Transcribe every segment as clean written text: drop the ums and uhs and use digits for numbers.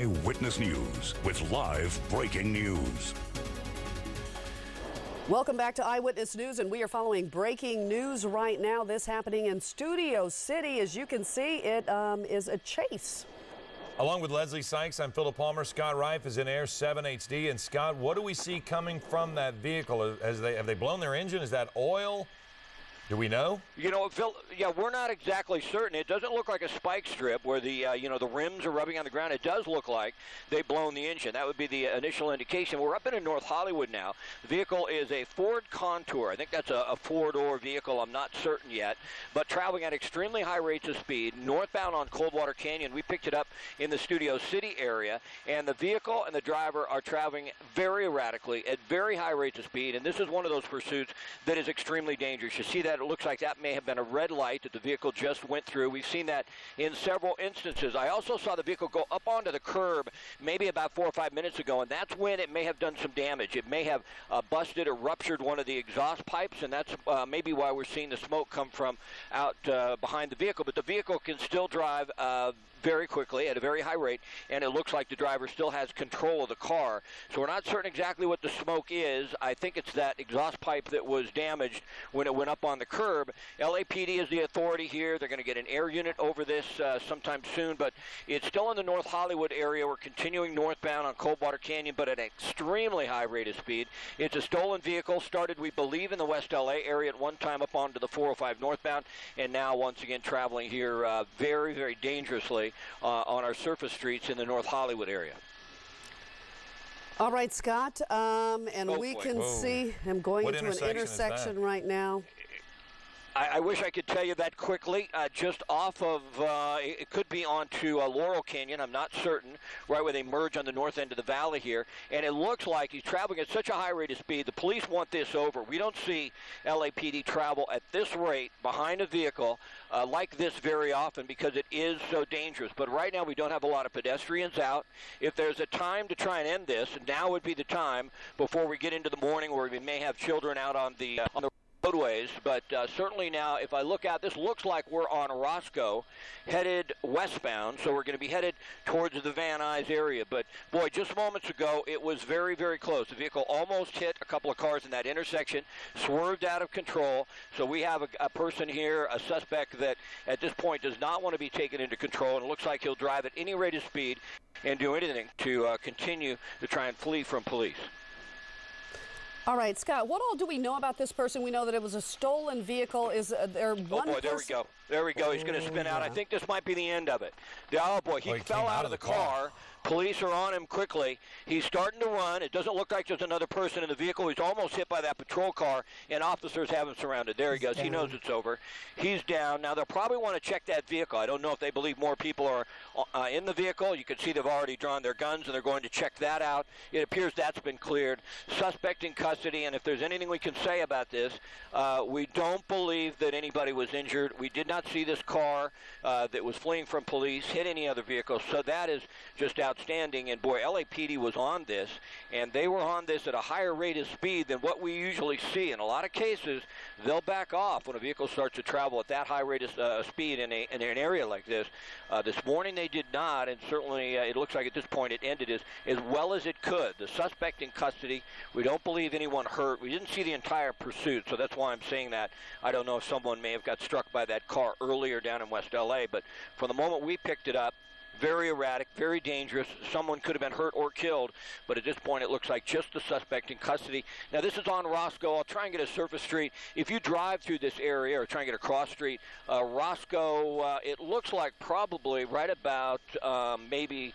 Eyewitness News with live breaking news. Welcome back to Eyewitness News, and we are following breaking news right now. This happening in Studio City. As you can see, it is a chase. Along with Leslie Sykes, I'm Philip Palmer. Scott Reif is in Air 7 HD. And Scott, what do we see coming from that vehicle? Have they blown their engine? Is that oil? Do we know? You know, Phil, yeah, we're not exactly certain. It doesn't look like a spike strip where the the rims are rubbing on the ground. It does look like they've blown the engine. That would be the initial indication. We're up in North Hollywood now. The vehicle is a Ford Contour. I think that's a four-door vehicle. I'm not certain yet, but traveling at extremely high rates of speed, northbound on Coldwater Canyon. We picked it up in the Studio City area, and the vehicle and the driver are traveling very erratically at very high rates of speed, and this is one of those pursuits that is extremely dangerous. You see that it looks like that may have been a red light that the vehicle just went through. We've seen that in several instances. I also saw the vehicle go up onto the curb maybe about 4 or 5 minutes ago, and that's when it may have done some damage. It may have busted or ruptured one of the exhaust pipes, and that's maybe why we're seeing the smoke come from out behind the vehicle. But the vehicle can still drive very quickly at a very high rate, and it looks like the driver still has control of the car. So we're not certain exactly what the smoke is. I think it's that exhaust pipe that was damaged when it went up on the curb. LAPD is the authority here. They're going to get an air unit over this sometime soon, but it's still in the North Hollywood area. We're continuing northbound on Coldwater Canyon, but at an extremely high rate of speed. It's a stolen vehicle, started, we believe, in the West LA area at one time up onto the 405 northbound, and now once again traveling here very, very dangerously on our surface streets in the North Hollywood area. All right, Scott, and we can see him going into an intersection right now. I wish I could tell you that quickly. Just off of, it could be onto Laurel Canyon. I'm not certain, right where they merge on the north end of the valley here. And it looks like he's traveling at such a high rate of speed. The police want this over. We don't see LAPD travel at this rate behind a vehicle like this very often because it is so dangerous. But right now we don't have a lot of pedestrians out. If there's a time to try and end this, now would be the time before we get into the morning where we may have children out on the roadways, but certainly now, if I look out, this looks like we're on Roscoe, headed westbound, so we're going to be headed towards the Van Nuys area. But, boy, just moments ago, it was very, very close. The vehicle almost hit a couple of cars in that intersection, swerved out of control. So we have a person here, a suspect that at this point does not want to be taken into control, and it looks like he'll drive at any rate of speed and do anything to continue to try and flee from police. All right, Scott, what all do we know about this person? We know that it was a stolen vehicle. Is there one Oh, boy, there we go. There we go. He's going to spin out. I think this might be the end of it. Oh, boy, he fell out of the car. Police are on him quickly. He's starting to run. It doesn't look like there's another person in the vehicle. He's almost hit by that patrol car, and officers have him surrounded. There he goes. He knows it's over. He's down. Now, they'll probably want to check that vehicle. I don't know if they believe more people are in the vehicle. You can see they've already drawn their guns, and they're going to check that out. It appears that's been cleared. Suspect in custody, and if there's anything we can say about this, we don't believe that anybody was injured. We did not see this car that was fleeing from police hit any other vehicles, so that is just outstanding. And boy, LAPD was on this, and they were on this at a higher rate of speed than what we usually see. In a lot of cases, they'll back off when a vehicle starts to travel at that high rate of speed in an area like this. This morning they did not, and certainly it looks like at this point it ended as well as it could. The suspect in custody. We don't believe anyone hurt. We didn't see the entire pursuit, so that's why I'm saying that. I don't know if someone may have got struck by that car earlier down in West LA, but from the moment we picked it up, very erratic, very dangerous. Someone could have been hurt or killed, but at this point it looks like just the suspect in custody. Now, this is on Roscoe. I'll try and get a surface street. If you drive through this area or try and get a cross street, Roscoe, it looks like probably right about maybe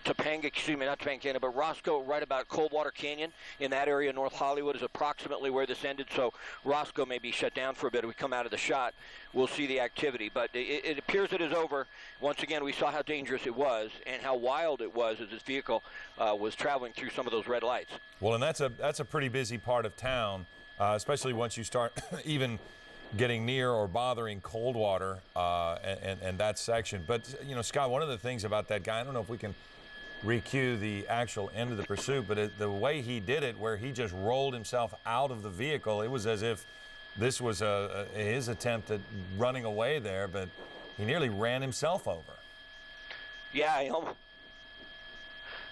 Topanga, excuse me, not Topanga, but Roscoe, right about Coldwater Canyon in that area. North Hollywood is approximately where this ended, so Roscoe may be shut down for a bit. If we come out of the shot, we'll see the activity. But it appears it is over. Once again, we saw how dangerous it was and how wild it was as this vehicle was traveling through some of those red lights. Well, and that's a pretty busy part of town, especially once you start even getting near or bothering Coldwater and that section. But, you know, Scott, one of the things about that guy, I don't know if we can recue the actual end of the pursuit, but the way he did it, where he just rolled himself out of the vehicle, it was as if this was his attempt at running away there, but he nearly ran himself over. Yeah,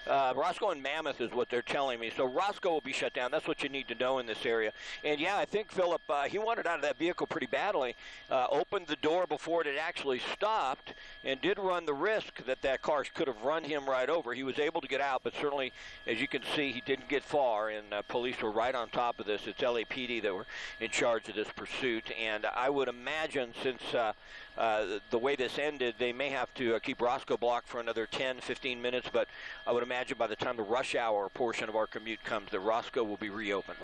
Roscoe and Mammoth is what they're telling me. So Roscoe will be shut down. That's what you need to know in this area. And, yeah, I think Philip, he wanted out of that vehicle pretty badly, opened the door before it had actually stopped, and did run the risk that that car could have run him right over. He was able to get out, but certainly, as you can see, he didn't get far, and police were right on top of this. It's LAPD that were in charge of this pursuit. And I would imagine, since the way this ended, they may have to keep Roscoe blocked for another 10, 15 minutes, but I would imagine by the time the rush hour portion of our commute comes, that Roscoe will be reopened.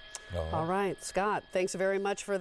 All right, Scott, thanks very much for that.